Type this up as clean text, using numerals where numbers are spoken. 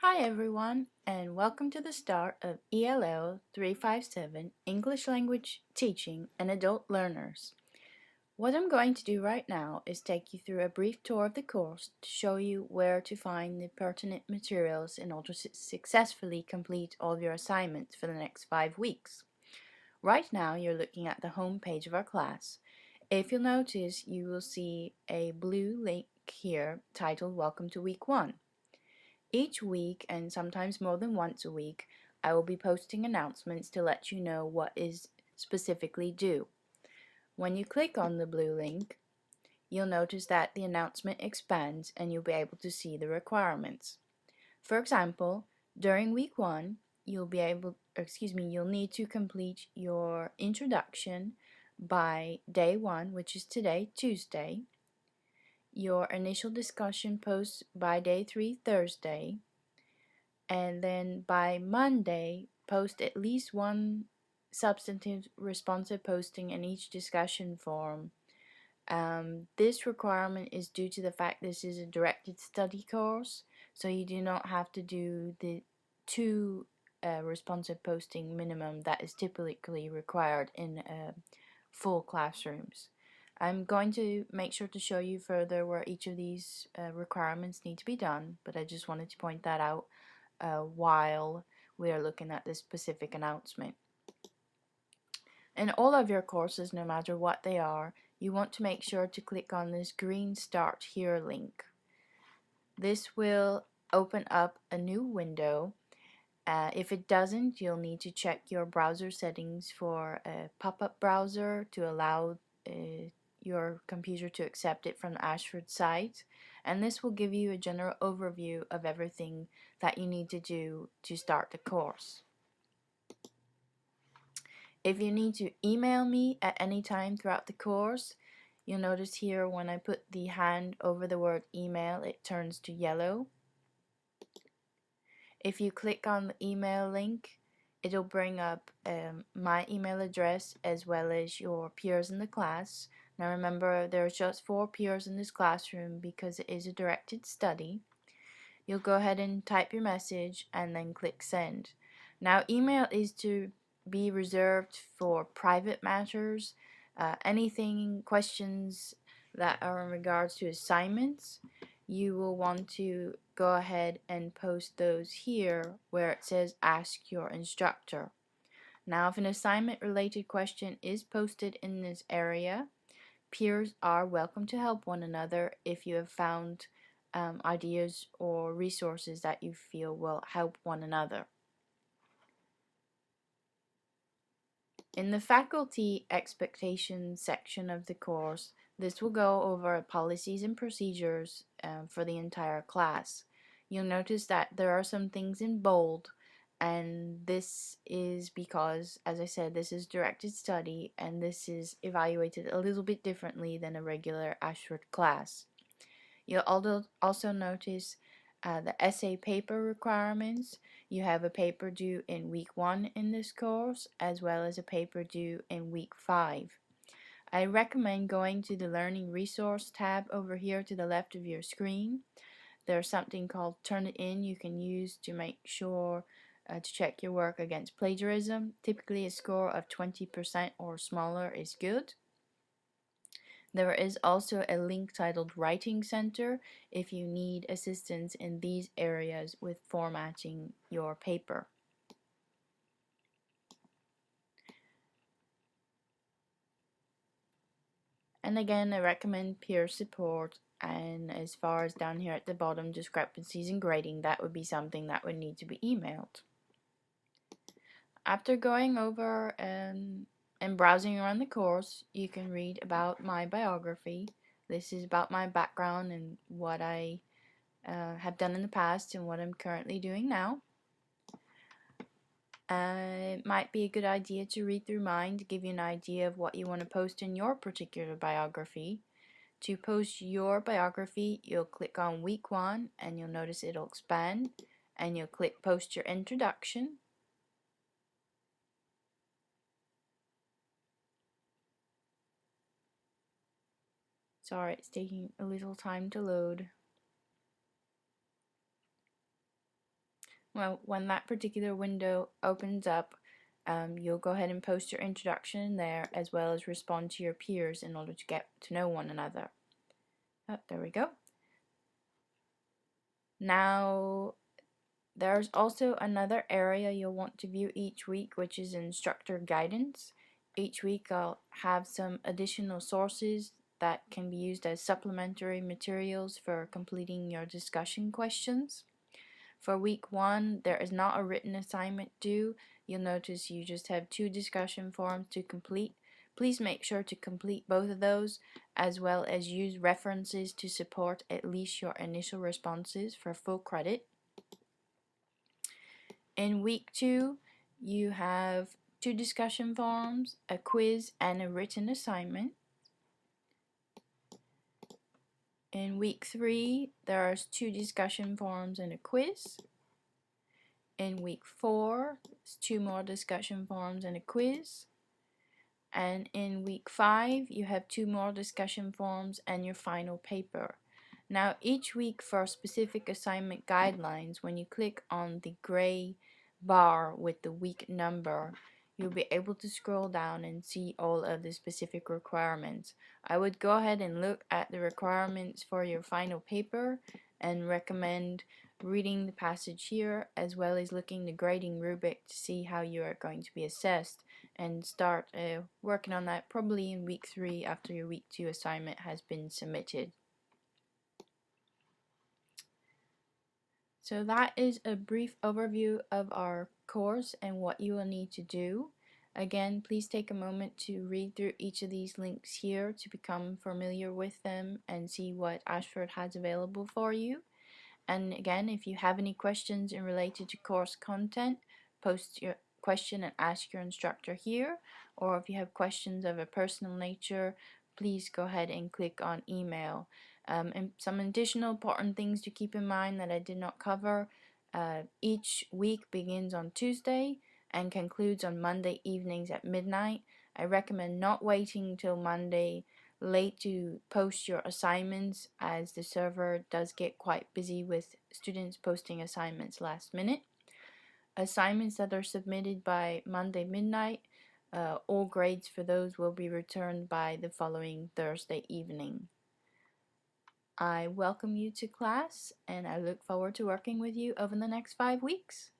Hi everyone, and welcome to the start of ELL357 English Language Teaching and Adult Learners. What I'm going to do right now is take you through a brief tour of the course to show you where to find the pertinent materials in order to successfully complete all of your assignments for the next 5 weeks. Right now you're looking at the home page of our class. If you'll notice, you will see a blue link here titled Welcome to Week 1. Each week, and sometimes more than once a week, I will be posting announcements to let you know what is specifically due. When you click on the blue link, you'll notice that the announcement expands and you'll be able to see the requirements. For example, during week 1, you'll need to complete your introduction by day 1, which is today, Tuesday, your initial discussion post by day 3, Thursday, and then by Monday, post at least one substantive responsive posting in each discussion forum. This requirement is due to the fact this is a directed study course, so you do not have to do the 2 responsive posting minimum that is typically required in full classrooms. I'm going to make sure to show you further where each of these requirements need to be done, but I just wanted to point that out while we are looking at this specific announcement. In all of your courses, no matter what they are, you want to make sure to click on this green Start Here link. This will open up a new window. If it doesn't, you'll need to check your browser settings for a pop-up browser to allow your computer to accept it from the Ashford site, and this will give you a general overview of everything that you need to do to start the course. If you need to email me at any time throughout the course, you'll notice here when I put the hand over the word email, it turns to yellow. If you click on the email link, it'll bring up my email address as well as your peers in the class. Now remember, there are just 4 peers in this classroom because it is a directed study. You'll go ahead and type your message and then click send. Now email is to be reserved for private matters, anything, questions that are in regards to assignments. You will want to go ahead and post those here where it says ask your instructor. Now if an assignment related question is posted in this area, peers are welcome to help one another if you have found ideas or resources that you feel will help one another. In the faculty expectations section of the course, this will go over policies and procedures for the entire class. You'll notice that there are some things in bold, and this is because, as I said, this is directed study and this is evaluated a little bit differently than a regular Ashford class. You'll also notice the essay paper requirements. You have a paper due in week 1 in this course, as well as a paper due in week 5. I recommend going to the Learning Resource tab over here to the left of your screen. There's something called Turnitin you can use to make sure to check your work against plagiarism. Typically a score of 20% or smaller is good. There is also a link titled Writing Center if you need assistance in these areas with formatting your paper. And again, I recommend peer support, and as far as down here at the bottom, discrepancies in grading, that would be something that would need to be emailed. After going over and browsing around the course, you can read about my biography. This is about my background and what I have done in the past and what I'm currently doing now. It might be a good idea to read through mine to give you an idea of what you want to post in your particular biography. To post your biography, you'll click on week 1 and you'll notice it'll expand, and you'll click post your introduction. Sorry, it's taking a little time to load. Well, when that particular window opens up, you'll go ahead and post your introduction in there, as well as respond to your peers in order to get to know one another. Oh, there we go. Now, there's also another area you'll want to view each week, which is instructor guidance. Each week I'll have some additional sources that can be used as supplementary materials for completing your discussion questions. For week 1, there is not a written assignment due. You'll notice you just have 2 discussion forums to complete. Please make sure to complete both of those, as well as use references to support at least your initial responses for full credit. In week 2, you have 2 discussion forums, a quiz, and a written assignment. In week 3, there are 2 discussion forums and a quiz. In week 4, there's 2 more discussion forums and a quiz. And in week 5, you have 2 more discussion forums and your final paper. Now, each week for specific assignment guidelines, when you click on the gray bar with the week number, you'll be able to scroll down and see all of the specific requirements. I would go ahead and look at the requirements for your final paper and recommend reading the passage here, as well as looking the grading rubric to see how you are going to be assessed, and start working on that probably in week 3 after your week 2 assignment has been submitted. So that is a brief overview of our course and what you will need to do. Again, please take a moment to read through each of these links here to become familiar with them and see what Ashford has available for you. And again, if you have any questions in related to course content, post your question and ask your instructor here. Or if you have questions of a personal nature, please go ahead and click on email. And some additional important things to keep in mind that I did not cover. Each week begins on Tuesday and concludes on Monday evenings at midnight. I recommend not waiting until Monday late to post your assignments, as the server does get quite busy with students posting assignments last minute. Assignments that are submitted by Monday midnight, all grades for those will be returned by the following Thursday evening. I welcome you to class, and I look forward to working with you over the next 5 weeks.